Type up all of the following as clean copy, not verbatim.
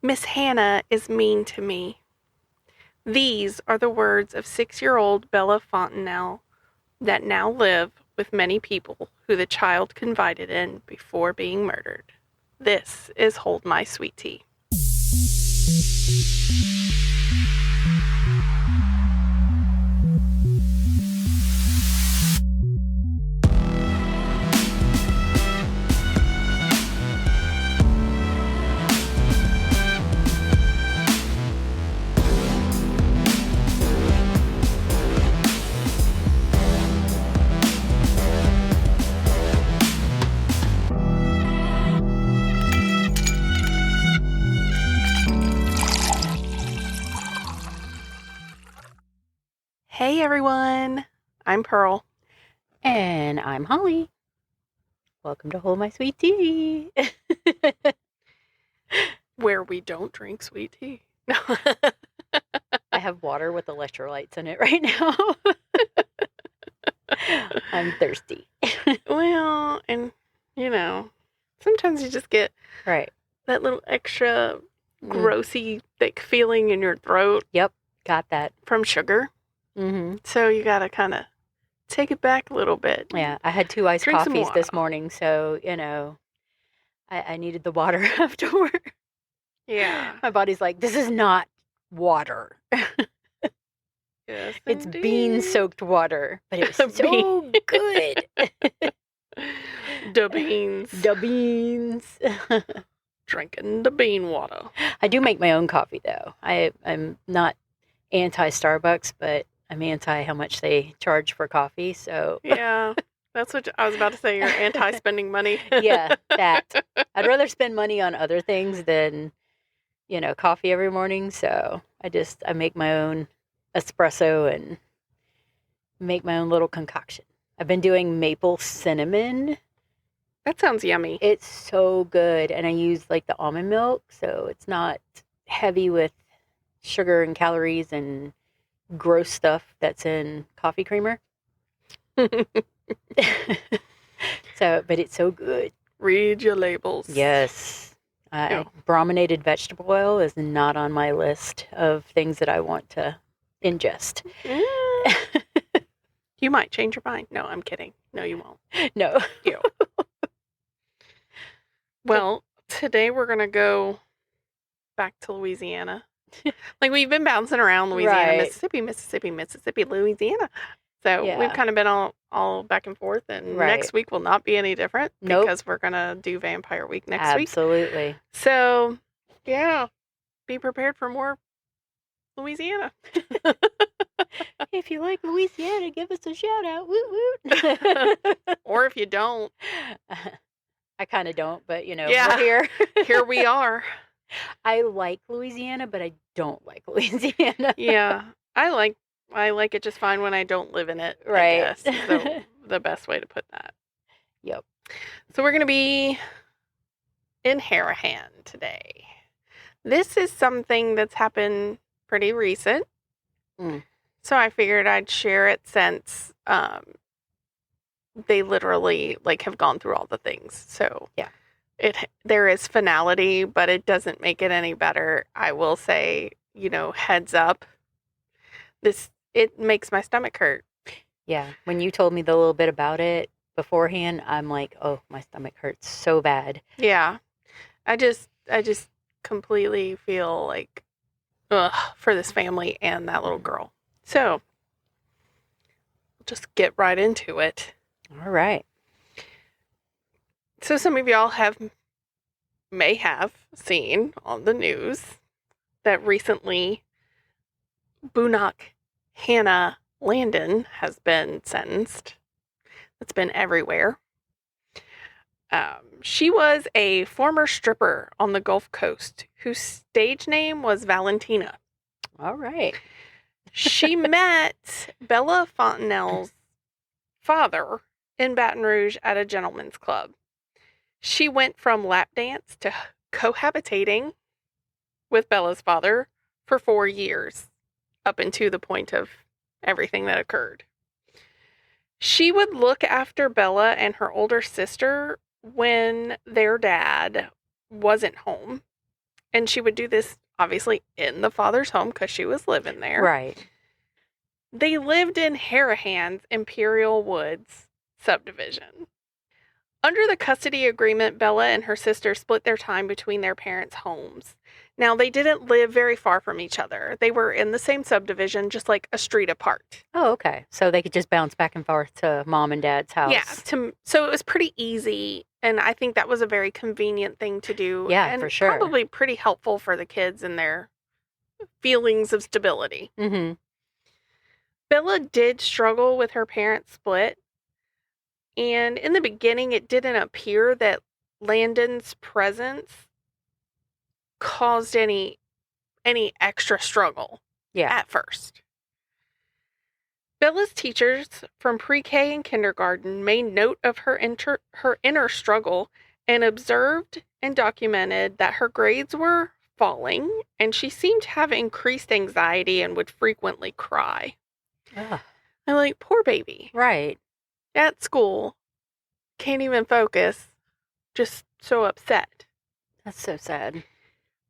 Miss Hannah is mean to me. These are the words of 6-year-old Bella Fontenelle that now live with many people who the child confided in before being murdered. This is Hold My Sweet Tea. Hey everyone, I'm Pearl. And I'm Holly. Welcome to Hold My Sweet Tea. Where we don't drink sweet tea. I have water with electrolytes in it right now. I'm thirsty. Well, and sometimes you just get Right. that little extra grossy, thick feeling in your throat. Yep, got that. From sugar. Mm-hmm. So you gotta kind of take it back a little bit. Yeah, I had 2 iced Drink some coffees water. this morning, so, I needed the water afterward. Yeah. My body's like, this is not water. Yes, It's indeed. bean-soaked water, but it was so good. The beans. The beans. Drinking the bean water. I do make my own coffee, though. I'm not anti-Starbucks, but I'm anti how much they charge for coffee, so... Yeah, that's what I was about to say. You're anti-spending money. Yeah, that. I'd rather spend money on other things than, coffee every morning, so I make my own espresso and make my own little concoction. I've been doing maple cinnamon. That sounds yummy. It's so good, and I use, the almond milk, so it's not heavy with sugar and calories and gross stuff that's in coffee creamer. But it's so good. Read your labels. Yes. Brominated vegetable oil is not on my list of things that I want to ingest. You might change your mind. No, I'm kidding. No, you won't. No. You. Well, today we're going to go back to Louisiana. We've been bouncing around Louisiana, Right. Mississippi, Louisiana. So we've kind of been all back and forth, and next week will not be any different because we're going to do Vampire Week next week. Absolutely. So, yeah, be prepared for more Louisiana. If you like Louisiana, give us a shout out. Woot woot. Or if you don't. I kind of don't, but we're here. Here we are. I like Louisiana, but I don't like Louisiana. Yeah, I like it just fine when I don't live in it. Right. I guess is the best way to put that. Yep. So we're going to be in Harahan today. This is something that's happened pretty recent. So I figured I'd share it since they literally have gone through all the things. So yeah, there is finality, but it doesn't make it any better. I will say, heads up. It makes my stomach hurt. Yeah, when you told me the little bit about it beforehand, I'm like, oh, my stomach hurts so bad. Yeah, I just completely feel like, ugh, for this family and that little girl. So, we'll just get right into it. All right. So some of y'all may have seen on the news that recently Boonok Hannah Landon has been sentenced. It's been everywhere. She was a former stripper on the Gulf Coast whose stage name was Valentina. All right. She met Bella Fontenelle's father in Baton Rouge at a gentleman's club. She went from lap dance to cohabitating with Bella's father for 4 years, up into the point of everything that occurred. She would look after Bella and her older sister when their dad wasn't home, And she would do this, obviously, in the father's home because she was living there. Right. They lived in Harahan's Imperial Woods subdivision. Under the custody agreement, Bella and her sister split their time between their parents' homes. Now, they didn't live very far from each other. They were in the same subdivision, just like a street apart. Oh, okay. So they could just bounce back and forth to mom and dad's house. Yeah, so it was pretty easy, and I think that was a very convenient thing to do. Yeah, and for sure. Probably pretty helpful for the kids and their feelings of stability. Mm-hmm. Bella did struggle with her parents' split, and in the beginning, it didn't appear that Landon's presence caused any extra struggle at first. Bella's teachers from pre-K and kindergarten made note of her inner struggle and observed and documented that her grades were falling, and she seemed to have increased anxiety and would frequently cry. Ugh. I'm like, poor baby. Right. At school, can't even focus, just so upset. That's so sad.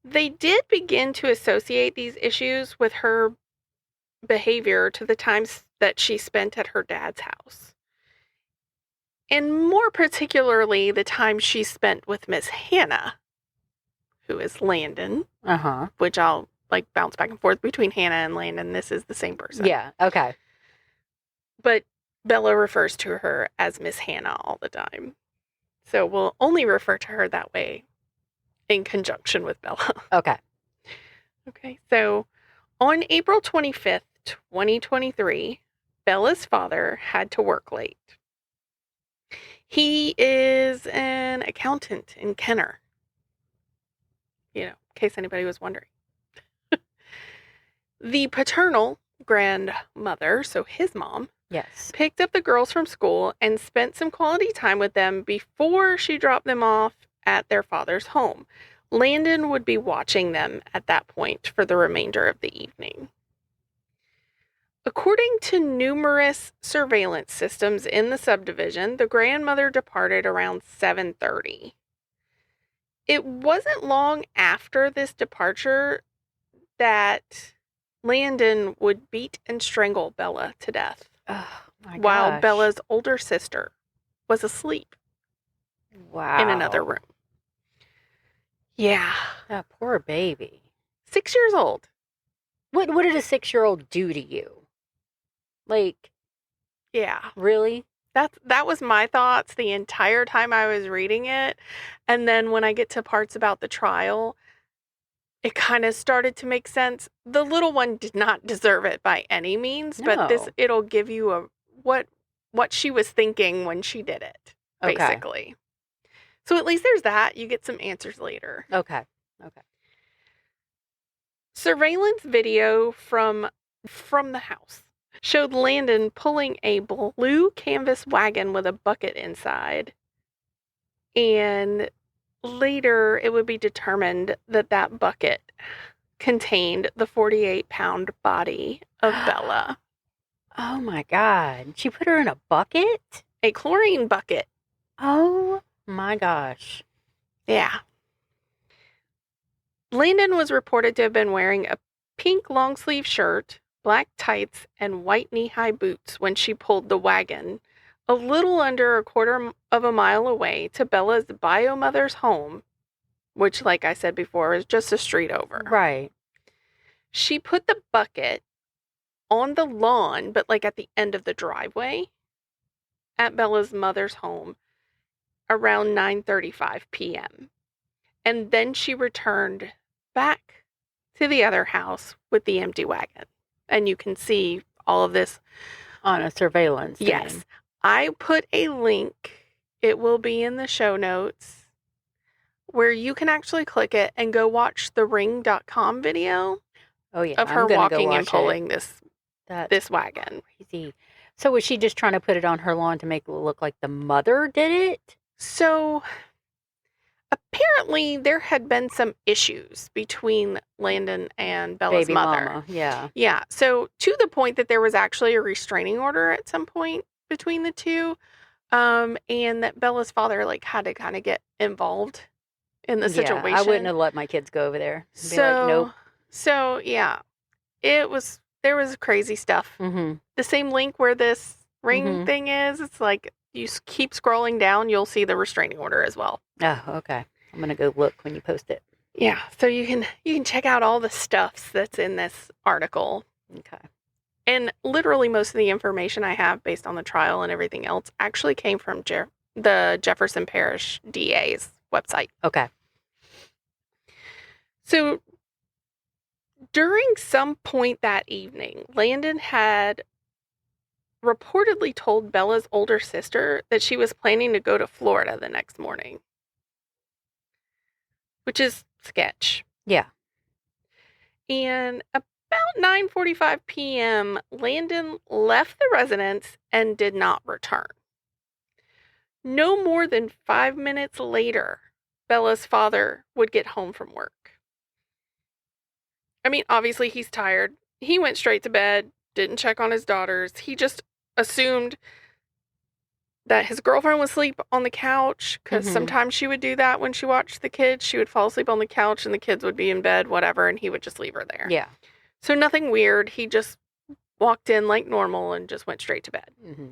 They did begin to associate these issues with her behavior to the times that she spent at her dad's house. And more particularly, the time she spent with Miss Hannah, who is Landon. Uh-huh. Which I'll, bounce back and forth between Hannah and Landon. This is the same person. Yeah, okay. But Bella refers to her as Miss Hannah all the time. So we'll only refer to her that way in conjunction with Bella. Okay. Okay, so on April 25th, 2023, Bella's father had to work late. He is an accountant in Kenner. In case anybody was wondering. The paternal grandmother, so his mom, yes, picked up the girls from school and spent some quality time with them before she dropped them off at their father's home. Landon would be watching them at that point for the remainder of the evening. According to numerous surveillance systems in the subdivision, the grandmother departed around 7:30. It wasn't long after this departure that Landon would beat and strangle Bella to death. Oh, my while gosh. Bella's older sister was asleep in another room. Yeah. That poor baby. 6 years old. What did a 6-year-old do to you? Yeah. Really? That was my thoughts the entire time I was reading it. And then when I get to parts about the trial, it kind of started to make sense. The little one did not deserve it by any means, but it'll give you what she was thinking when she did it, basically. Okay. So at least there's that. You get some answers later. Okay. Surveillance video from the house showed Landon pulling a blue canvas wagon with a bucket inside. And later, it would be determined that bucket contained the 48-pound body of Bella. Oh, my God. She put her in a bucket? A chlorine bucket. Oh, my gosh. Yeah. Landon was reported to have been wearing a pink long-sleeve shirt, black tights, and white knee-high boots when she pulled the wagon a little under a quarter of a mile away to Bella's bio mother's home, which, like I said before, is just a street over. Right. She put the bucket on the lawn, but at the end of the driveway at Bella's mother's home around 9:35 p.m. And then she returned back to the other house with the empty wagon. And you can see all of this on a surveillance thing. Yes. I put a link, it will be in the show notes, where you can actually click it and go watch the ring.com video of her walking and pulling this wagon. Crazy. So was she just trying to put it on her lawn to make it look like the mother did it? So apparently there had been some issues between Landon and Bella's mother. Mama. Yeah. Yeah. So to the point that there was actually a restraining order at some point between the two, and that Bella's father had to kind of get involved in the situation. I wouldn't have let my kids go over there. I'd be like, So, nope. so yeah, there was crazy stuff. Mm-hmm. The same link where this ring Mhm. thing is, it's like you keep scrolling down, you'll see the restraining order as well. Oh, okay. I'm gonna go look when you post it. Yeah, so you can check out all the stuffs that's in this article. Okay. And literally most of the information I have based on the trial and everything else actually came from the Jefferson Parish DA's website. Okay. So during some point that evening, Landon had reportedly told Bella's older sister that she was planning to go to Florida the next morning, which is sketch. Yeah. And about 9:45 p.m., Landon left the residence and did not return. No more than 5 minutes later, Bella's father would get home from work. I mean, obviously he's tired. He went straight to bed, didn't check on his daughters. He just assumed that his girlfriend was asleep on the couch, because sometimes she would do that when she watched the kids. She would fall asleep on the couch and the kids would be in bed, whatever, and he would just leave her there. Yeah. So nothing weird. He just walked in like normal and just went straight to bed. Mm-hmm.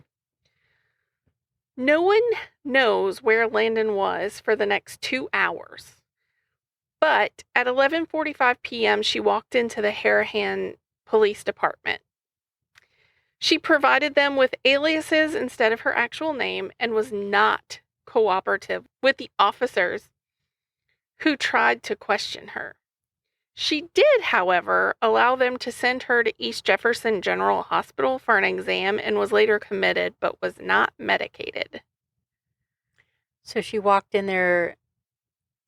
No one knows where Landon was for the next 2 hours. But at 11:45 p.m., she walked into the Harahan Police Department. She provided them with aliases instead of her actual name and was not cooperative with the officers who tried to question her. She did, however, allow them to send her to East Jefferson General Hospital for an exam and was later committed, but was not medicated. So she walked in there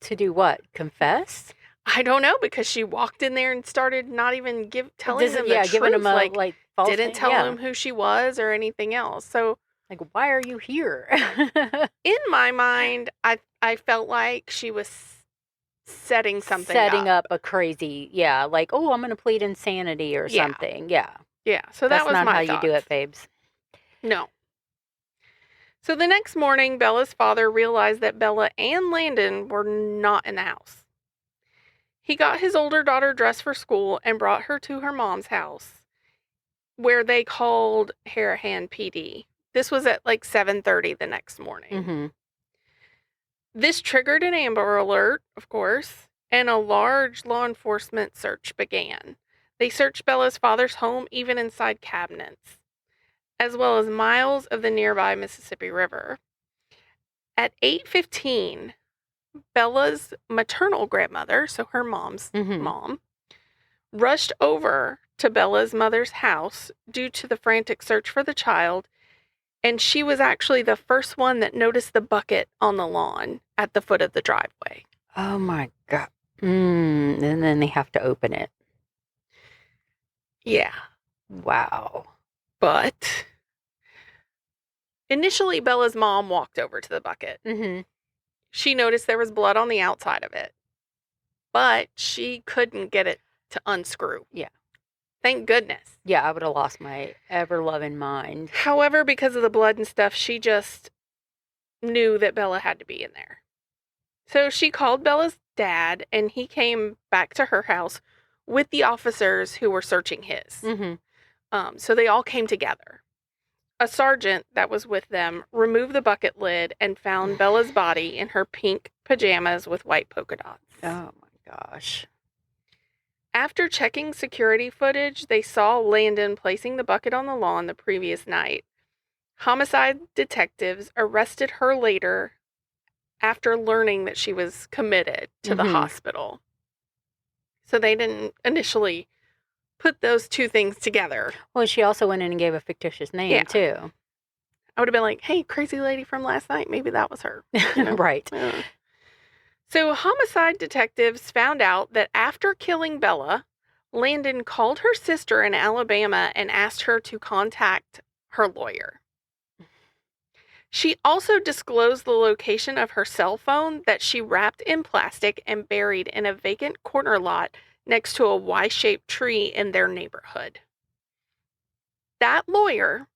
to do what? Confess? I don't know, because she walked in there and started not even telling them the truth. Giving them a false didn't name? tell them who she was or anything else. So, like, why are you here? in my mind, I felt like she was setting something up a crazy, like, oh, I'm going to plead insanity or something. Yeah. Yeah. So that was my thoughts. That's not how you do it, babes. No. So the next morning, Bella's father realized that Bella and Landon were not in the house. He got his older daughter dressed for school and brought her to her mom's house, where they called Harahan PD. This was at like 7:30 the next morning. Mm-hmm. This triggered an Amber Alert, of course, and a large law enforcement search began. They searched Bella's father's home, even inside cabinets, as well as miles of the nearby Mississippi River. At 8:15, Bella's maternal grandmother, so her mom's mom, rushed over to Bella's mother's house due to the frantic search for the child, and she was actually the first one that noticed the bucket on the lawn at the foot of the driveway. Oh my God. And then they have to open it. Yeah. Wow. But initially, Bella's mom walked over to the bucket. Mm-hmm. She noticed there was blood on the outside of it, but she couldn't get it to unscrew. Yeah. Thank goodness. Yeah, I would have lost my ever-loving mind. However, because of the blood and stuff, she just knew that Bella had to be in there. So she called Bella's dad, and he came back to her house with the officers who were searching his. Mm-hmm. So they all came together. A sergeant that was with them removed the bucket lid and found Bella's body in her pink pajamas with white polka dots. Oh my gosh. After checking security footage, they saw Landon placing the bucket on the lawn the previous night. Homicide detectives arrested her later after learning that she was committed to the hospital. So they didn't initially put those two things together. Well, she also went in and gave a fictitious name, too. I would have been like, hey, crazy lady from last night, maybe that was her. You know? Right. So homicide detectives found out that after killing Bella, Landon called her sister in Alabama and asked her to contact her lawyer. She also disclosed the location of her cell phone that she wrapped in plastic and buried in a vacant corner lot next to a Y-shaped tree in their neighborhood. That lawyer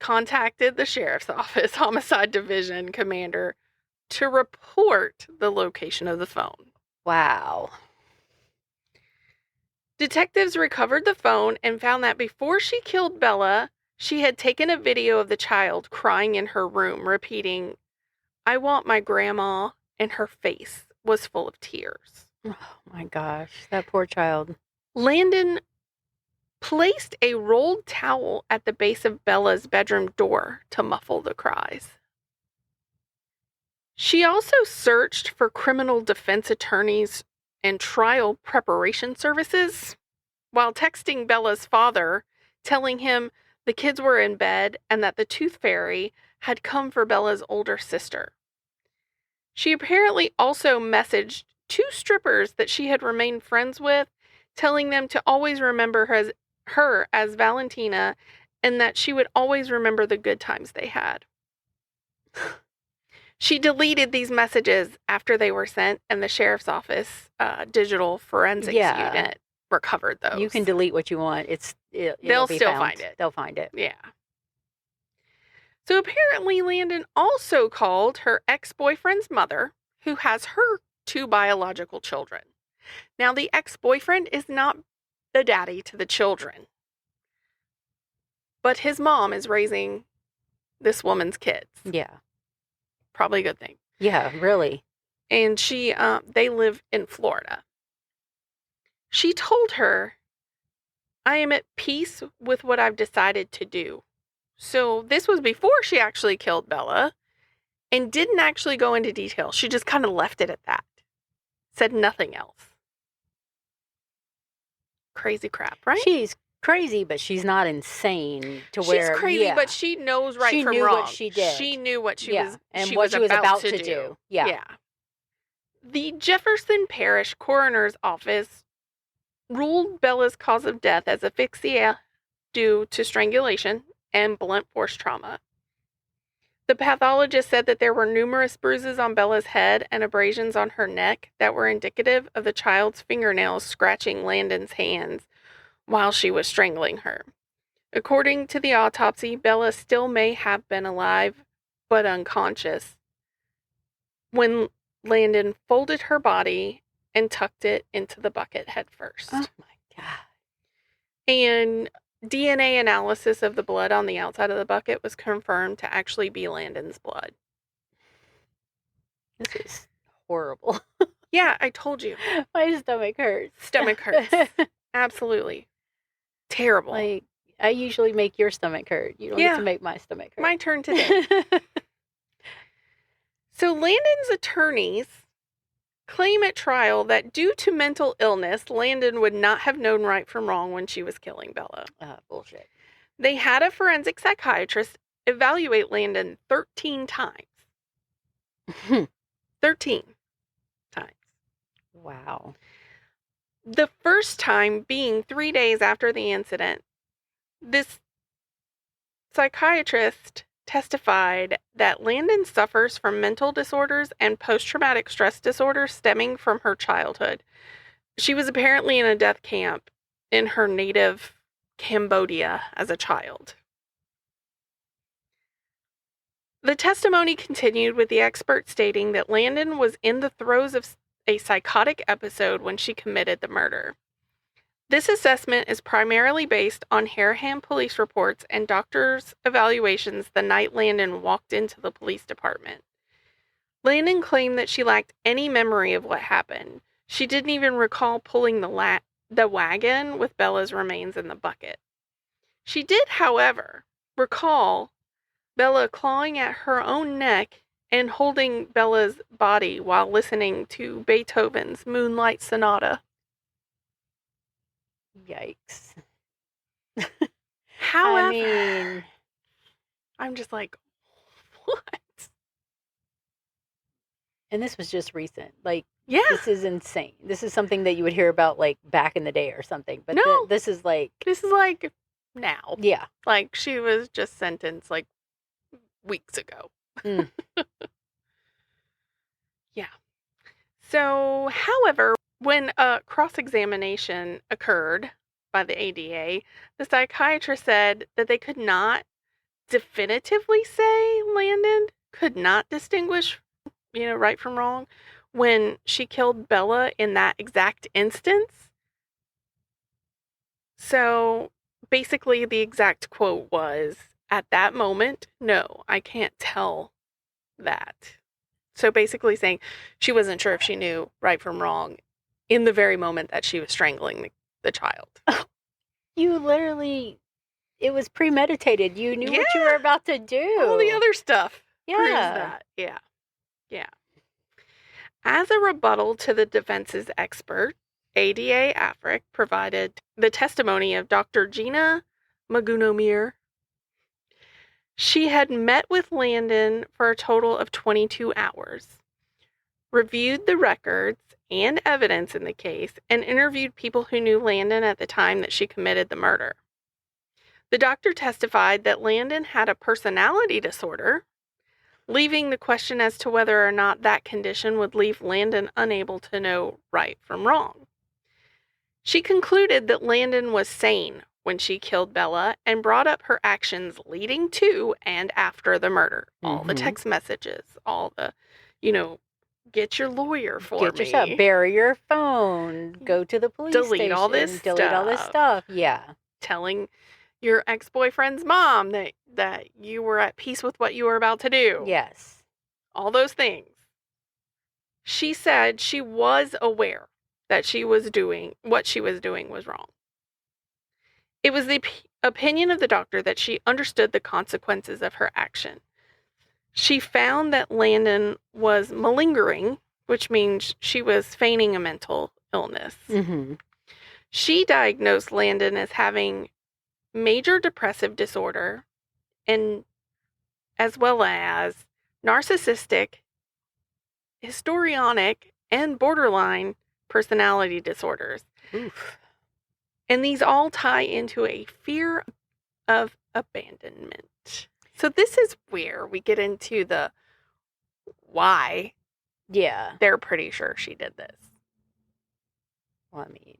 contacted the sheriff's office homicide division commander to report the location of the phone. Wow. Detectives recovered the phone and found that before she killed Bella, she had taken a video of the child crying in her room, repeating, "I want my grandma," and her face was full of tears. Oh my gosh, that poor child. Landon placed a rolled towel at the base of Bella's bedroom door to muffle the cries. She also searched for criminal defense attorneys and trial preparation services while texting Bella's father, telling him the kids were in bed and that the tooth fairy had come for Bella's older sister. She apparently also messaged 2 strippers that she had remained friends with, telling them to always remember her as Valentina and that she would always remember the good times they had. She deleted these messages after they were sent, and the sheriff's office digital forensics unit recovered those. You can delete what you want. They'll still find it. They'll find it. Yeah. So apparently Landon also called her ex-boyfriend's mother, who has her 2 biological children. Now, the ex-boyfriend is not the daddy to the children, but his mom is raising this woman's kids. Yeah. Probably a good thing. Yeah, really. And they live in Florida. She told her, "I am at peace with what I've decided to do." So this was before she actually killed Bella and didn't actually go into detail. She just kind of left it at that. Said nothing else. Crazy crap, right? She's crazy, but she's not insane to where... She's crazy, but she knows right from wrong. She knew what she did. She knew what she was and what she was about to do. Yeah. The Jefferson Parish Coroner's Office ruled Bella's cause of death as asphyxia due to strangulation and blunt force trauma. The pathologist said that there were numerous bruises on Bella's head and abrasions on her neck that were indicative of the child's fingernails scratching Landon's hands while she was strangling her. According to the autopsy, Bella still may have been alive, but unconscious when Landon folded her body and tucked it into the bucket head first. Oh my God. And DNA analysis of the blood on the outside of the bucket was confirmed to actually be Landon's blood. This is horrible. Yeah, I told you. My stomach hurts. Stomach hurts. Absolutely. Terrible. Like, I usually make your stomach hurt. You don't get to make my stomach hurt. My turn today. So Landon's attorneys claim at trial that due to mental illness, Landon would not have known right from wrong when she was killing Bella. Bullshit. They had a forensic psychiatrist evaluate Landon 13 times. 13 times. Wow. The first time being 3 days after the incident. This psychiatrist testified that Landon suffers from mental disorders and post-traumatic stress disorder stemming from her childhood. She was apparently in a death camp in her native Cambodia as a child. The testimony continued with the expert stating that Landon was in the throes of a psychotic episode when she committed the murder. This assessment is primarily based on Harahan police reports and doctors' evaluations the night Landon walked into the police department. Landon claimed that she lacked any memory of what happened. She didn't even recall pulling the wagon with Bella's remains in the bucket. She did, however, recall Bella clawing at her own neck and holding Bella's body while listening to Beethoven's Moonlight Sonata. Yikes. However, I'm just like, what? And this was just recent. Like, yeah, this is insane. This is something that you would hear about, like, back in the day or something. But no, this is like now. Yeah. Like, she was just sentenced, like, weeks ago. Mm. Yeah. So, however, when a cross-examination occurred by the ADA, the psychiatrist said that they could not definitively say Landon could not distinguish right from wrong, when she killed Bella in that exact instance. So basically, the exact quote was, at that moment, no, I can't tell that. So basically saying she wasn't sure if she knew right from wrong in the very moment that she was strangling the child. You literally, it was premeditated. You knew what you were about to do. All the other stuff proves Yeah. that. Yeah. As a rebuttal to the defense's expert, ADA Afric provided the testimony of Dr. Gina Magunomir. She had met with Landon for a total of 22 hours, reviewed the records and evidence in the case, and interviewed people who knew Landon at the time that she committed the murder. The doctor testified that Landon had a personality disorder, leaving the question as to whether or not that condition would leave Landon unable to know right from wrong. She concluded that Landon was sane when she killed Bella and brought up her actions leading to and after the murder. All the text messages, all the, get your lawyer for me. Get yourself, bury your phone, go to the police station. Delete all this stuff. Yeah. Telling your ex-boyfriend's mom that you were at peace with what you were about to do. Yes. All those things. She said she was aware that what she was doing was wrong. It was the opinion of the doctor that she understood the consequences of her action. She found that Landon was malingering, which means she was feigning a mental illness. Mm-hmm. She diagnosed Landon as having major depressive disorder and as well as narcissistic, histrionic, and borderline personality disorders. Oof. And these all tie into a fear of abandonment. So this is where we get into the why. Yeah. They're pretty sure she did this. Well, I mean,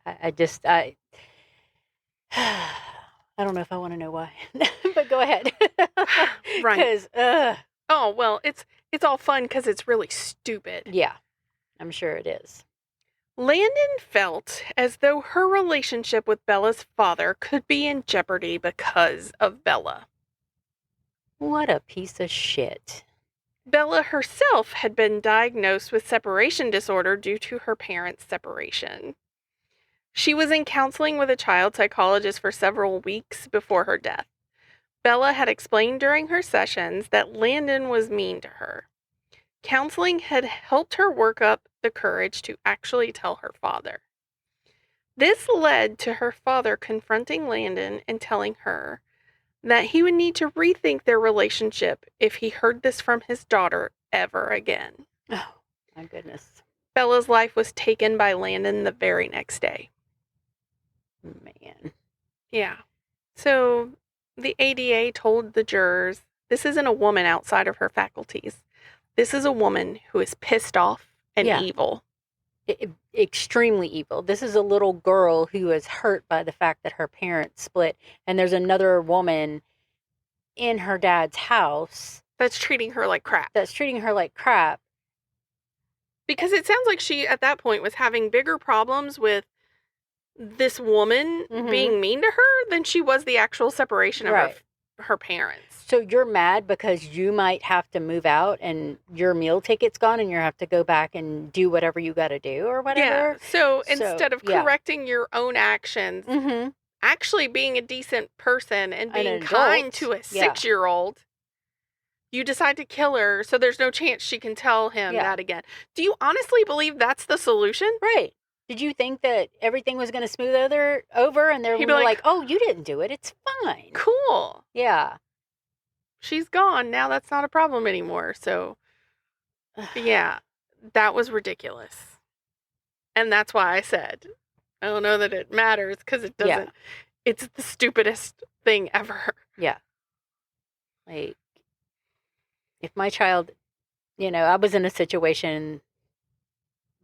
I don't know if I want to know why, but go ahead. Right. Because, oh, well, it's all fun because it's really stupid. Yeah, I'm sure it is. Landon felt as though her relationship with Bella's father could be in jeopardy because of Bella. What a piece of shit. Bella herself had been diagnosed with separation disorder due to her parents' separation. She was in counseling with a child psychologist for several weeks before her death. Bella had explained during her sessions that Landon was mean to her. Counseling had helped her work up the courage to actually tell her father. This led to her father confronting Landon and telling her that he would need to rethink their relationship if he heard this from his daughter ever again. Oh, my goodness. Bella's life was taken by Landon the very next day. Man. Yeah. So the ADA told the jurors, this isn't a woman outside of her faculties. This is a woman who is pissed off and evil. Extremely evil. This is a little girl who is hurt by the fact that her parents split, and there's another woman in her dad's house that's treating her like crap. Because it sounds like she, at that point, was having bigger problems with this woman being mean to her than she was the actual separation of her parents. So you're mad because you might have to move out and your meal ticket's gone and you have to go back and do whatever you got to do or whatever. Yeah. So instead of correcting your own actions, actually being a decent person and being kind to a 6-year-old, you decide to kill her so there's no chance she can tell him that again. Do you honestly believe that's the solution? Right. Did you think that everything was going to smooth over and they're like, oh, you didn't do it. It's fine. Cool. Yeah. She's gone. Now that's not a problem anymore. So, yeah, that was ridiculous. And that's why I said, I don't know that it matters because it doesn't. Yeah. It's the stupidest thing ever. Yeah. Like, if my child, I was in a situation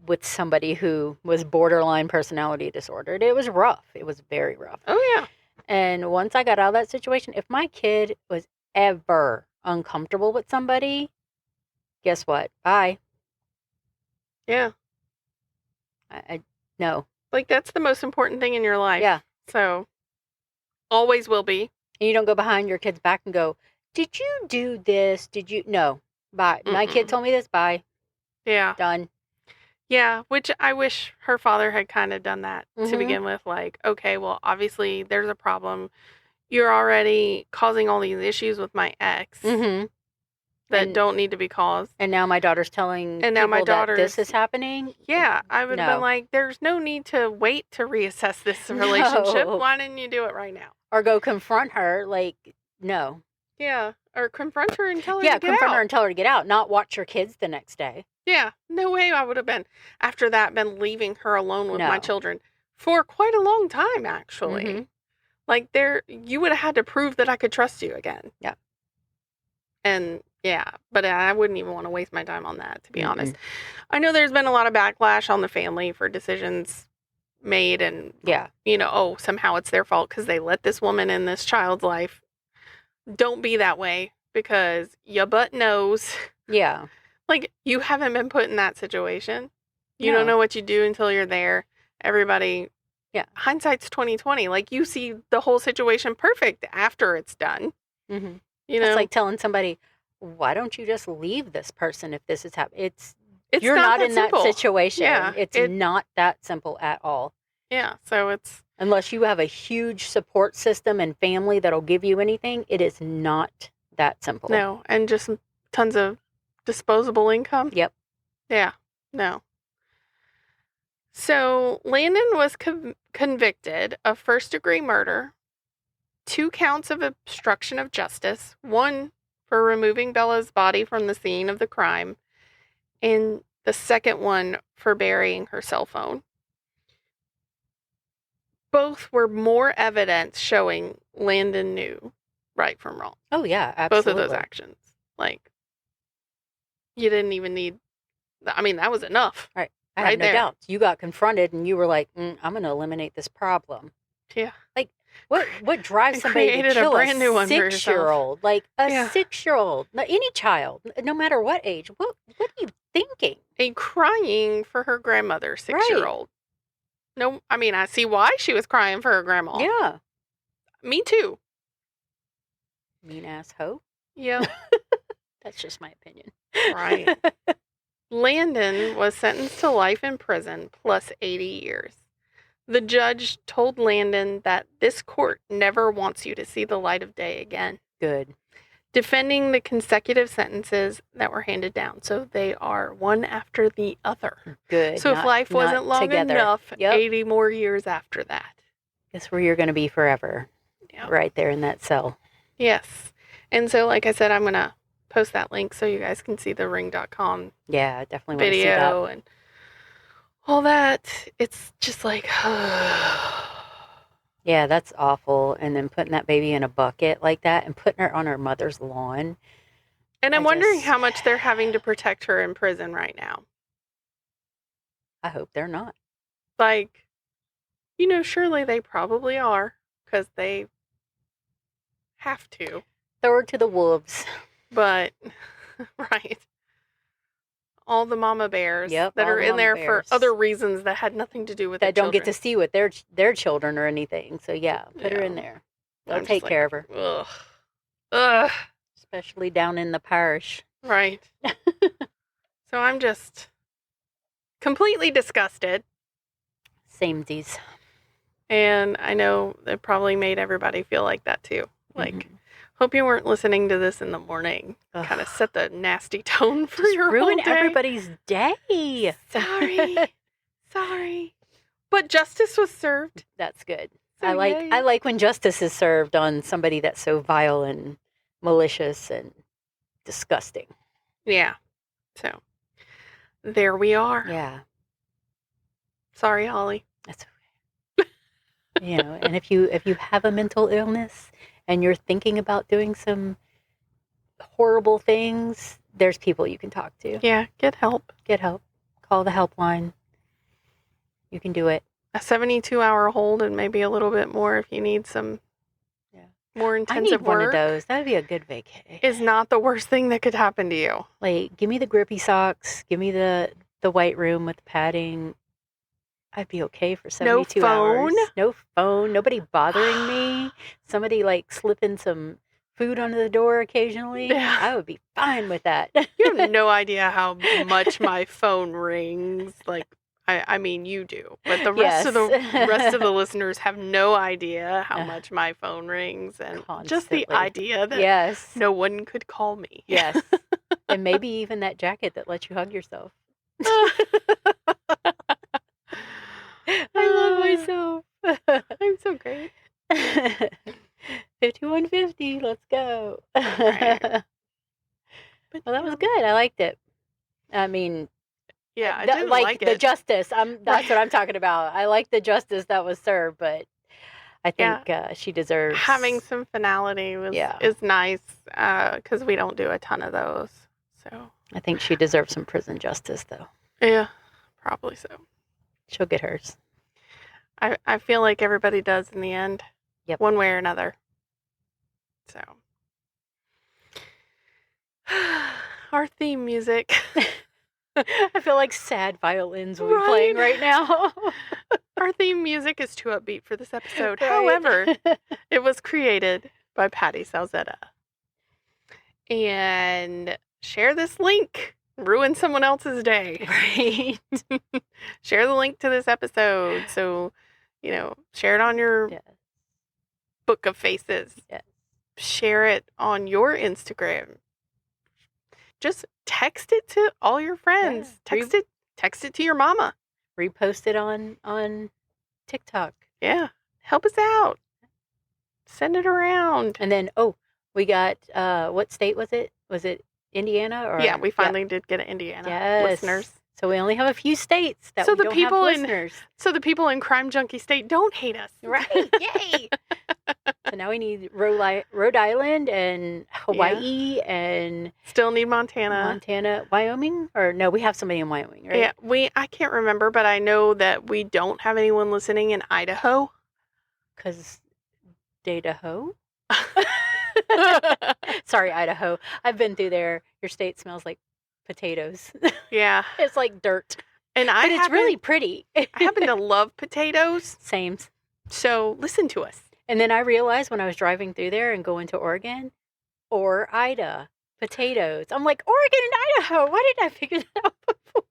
with somebody who was borderline personality disordered. It was rough. It was very rough. Oh, yeah. And once I got out of that situation, if my kid was ever uncomfortable with somebody, guess what? Bye. Yeah. No. Like, that's the most important thing in your life. Yeah. So, always will be. And you don't go behind your kid's back and go, did you do this? Did you? No. Bye. My kid told me this. Bye. Yeah. Done. Yeah, which I wish her father had kind of done that to Mhm. begin with. Like, okay, well, obviously there's a problem. You're already causing all these issues with my ex Mm-hmm. that don't need to be caused. And now my daughter's telling And now my people that this daughter's- is happening? Yeah, I would have No. been like, there's no need to wait to reassess this relationship. No. Why didn't you do it right now? Or go confront her. Like, no. Yeah, or confront her and tell her Yeah, to get confront out. her and tell her to get out, not watch your kids the next day. Yeah, no way I would have been, after that, been leaving her alone with my No. children for quite a long time, actually. Mhm. Like, you would have had to prove that I could trust you again. Yeah. And, yeah, but I wouldn't even want to waste my time on that, to be Mm-mm. honest. I know there's been a lot of backlash on the family for decisions made and, Yeah. oh, somehow it's their fault because they let this woman in this child's life. Don't be that way, because your butt knows. Yeah. Like, you haven't been put in that situation. You No. don't know what you do until you're there. Everybody, Yeah. hindsight's 20/20. Like, you see the whole situation perfect after it's done. Mm-hmm. You know, It's like telling somebody, why don't you just leave this person if this is happening? it's You're not in simple. that situation. Yeah, It's not that simple at all. Yeah, so it's Unless you have a huge support system and family that'll give you anything, it is not that simple. no, and just tons of disposable income. Yep. Yeah, no. So Landon was convicted of first-degree murder, 2 counts of obstruction of justice, 1 for removing Bella's body from the scene of the crime, and the second one for burying her cell phone. Both were more evidence showing Landon knew right from wrong. Oh, yeah, absolutely. Both of those actions. Like, you didn't even need, I mean, that was enough. Right. I right have no there. doubts. You got confronted and you were like, I'm going to eliminate this problem. Yeah. Like, what drives And somebody to created a kill brand new one for yourself. 6-year-old? Like, a Yeah. 6-year-old, any child, no matter what age. What are you thinking? A crying for her grandmother, 6-year-old. No, I mean, I see why she was crying for her grandma. Yeah. Me too. Mean ass hoe. Yeah. That's just my opinion. Right. Landon was sentenced to life in prison plus 80 years. The judge told Landon that this court never wants you to see the light of day again, Good. defending the consecutive sentences that were handed down. So they are one after the other. Good. So if life wasn't long together. enough, Yep. 80 more years after that. That's where you're going to be forever. Yep. Right there in that cell. Yes. And so, like I said, I'm going to post that link so you guys can see the ring.com Yeah, I definitely want to see video that. and all that. It's just like, Yeah, that's awful. And then putting that baby in a bucket like that and putting her on her mother's lawn. and I'm I wondering just- how much they're having to protect her in prison right now. I hope they're not. Like, surely they probably are, because they have to. Throw her to the wolves. But, right. All the mama bears Yep, that all are the in mama there bears. for other reasons that had nothing to do with That their don't get to children. see with their children or anything. So yeah, put her in Yeah. there. I'm They'll just take like, care of her. Ugh. Ugh. Especially down in the parish. Right. So I'm just completely disgusted. Samesies. And I know it probably made everybody feel like that too. Like, Mhm. hope you weren't listening to this in the morning. Ugh. Kind of set the nasty tone for Just your ruin whole day. everybody's day. Sorry. Sorry. But justice was served. That's good. So I yay. like when justice is served on somebody that's so vile and malicious and disgusting. Yeah. So, there we are. Yeah, Sorry, Holly. that's okay. And if you have a mental illness and you're thinking about doing some horrible things, there's people you can talk to. Yeah, get help. Get help. Call the helpline. You can do it. A 72-hour hold and maybe a little bit more if you need some, Yeah. more I intensive need one of work those. That would be a good vacay. is not the worst thing that could happen to you. Like, give me the grippy socks. Give me the white room with the padding. I'd be okay for 72 hours. No phone. Nobody bothering me. Somebody, like, slipping some food under the door occasionally. Yeah. I would be fine with that. You have no idea how much my phone rings. Like, I mean, you do, but the rest of the listeners have no idea how much my phone rings, and just the idea that no one could call me. Yes, and maybe even that jacket that lets you hug yourself. I love myself. I'm so great. 5150. Let's go. Right. Well, that was good. I liked it. I mean, yeah, I didn't like the it. justice. That's what I'm talking about. I like the justice that was served, but I think she deserves having some finality is nice because we don't do a ton of those. So I think she deserves some prison justice, though. Yeah, probably so. She'll get hers. I feel like everybody does in the end. Yep. One way or another. So our theme music. I feel like sad violins will be playing right now. Our theme music is too upbeat for this episode. Right. However, it was created by Patty Salzetta. And share this link. Ruin someone else's day. Right. Share the link to this episode. So, share it on your book of faces. Yes. Share it on your Instagram. Just text it to all your friends. Yeah. Text it to your mama. Repost it on TikTok. Yeah. Help us out. Send it around. And then, we got, what state was it? Was it Indiana? Yeah, we finally did get an Indiana listeners. So we only have a few states that we don't have listeners. So the people in Crime Junkie State don't hate us. Right. Yay. So now we need Rhode Island and Hawaii and... Still need Montana. Wyoming? Or no, we have somebody in Wyoming, right? Yeah, I can't remember, but I know that we don't have anyone listening in Idaho. Because Idaho? Sorry, Idaho. I've been through there. Your state smells like potatoes. Yeah. It's like dirt. But it's really pretty. I happen to love potatoes. Same. So listen to us. And then I realized when I was driving through there and going to Oregon, Ida, potatoes. I'm like, Oregon and Idaho. Why didn't I figure that out before?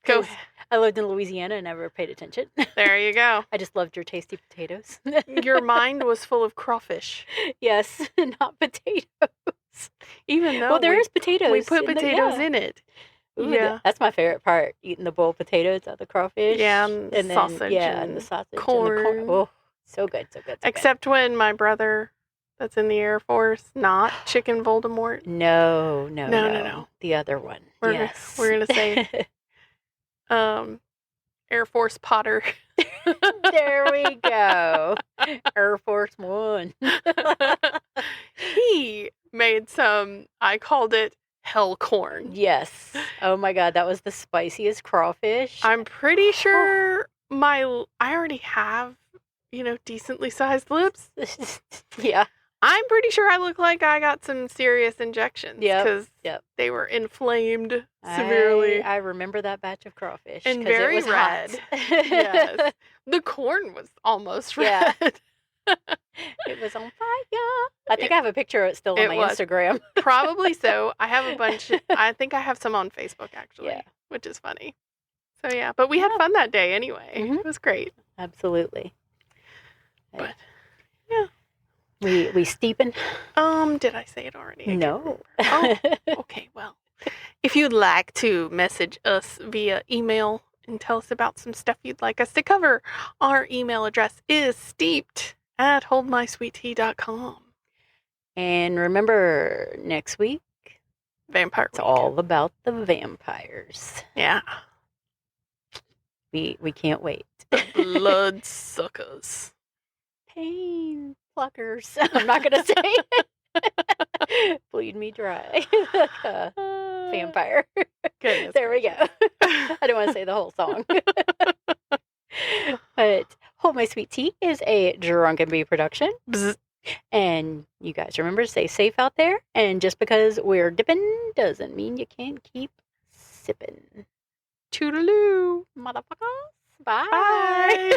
Go. I lived in Louisiana and never paid attention. There you go. I just loved your tasty potatoes. Your mind was full of crawfish. Yes, not potatoes. Even though there is potatoes. We put potatoes in it. Ooh, yeah. That's my favorite part, eating the boiled potatoes out of the crawfish. Yeah, and then, sausage. Yeah, and the sausage. Corn. And the corn. Oh, so good. Except when my brother that's in the Air Force, not Chicken Voldemort. No. The other one. We're going to say Air Force Potter. There we go. Air Force One. He made some, I called it hell corn. Yes. Oh my God, that was the spiciest crawfish. I'm pretty sure I already have, decently sized lips. Yeah. I'm pretty sure I look like I got some serious injections. Yep. Because they were inflamed severely. I remember that batch of crawfish. And very it was red. Hot. Yes. The corn was almost red. Yeah. It was on fire. I think I have a picture of it still on my Instagram. Probably so. I have a bunch. I think I have some on Facebook, actually, which is funny. So, yeah. But we had fun that day anyway. Mm-hmm. It was great. Absolutely. But, yeah. We steeping? Did I say it already? No. Oh, okay. Well, if you'd like to message us via email and tell us about some stuff you'd like us to cover, our email address is steeped@holdmysweettea.com. And remember, next week, Vampire It's all about the vampires. Yeah. We can't wait. The blood suckers. Pain pluckers. I'm not going to say it. Bleed me dry. Vampire. Goodness. There we go. I don't want to say the whole song. But Hold My Sweet Tea is a Drunken Bee production. Bzz. And you guys remember to stay safe out there. And just because we're dipping doesn't mean you can't keep sipping. Toodaloo. Motherfuckers. Bye. Bye.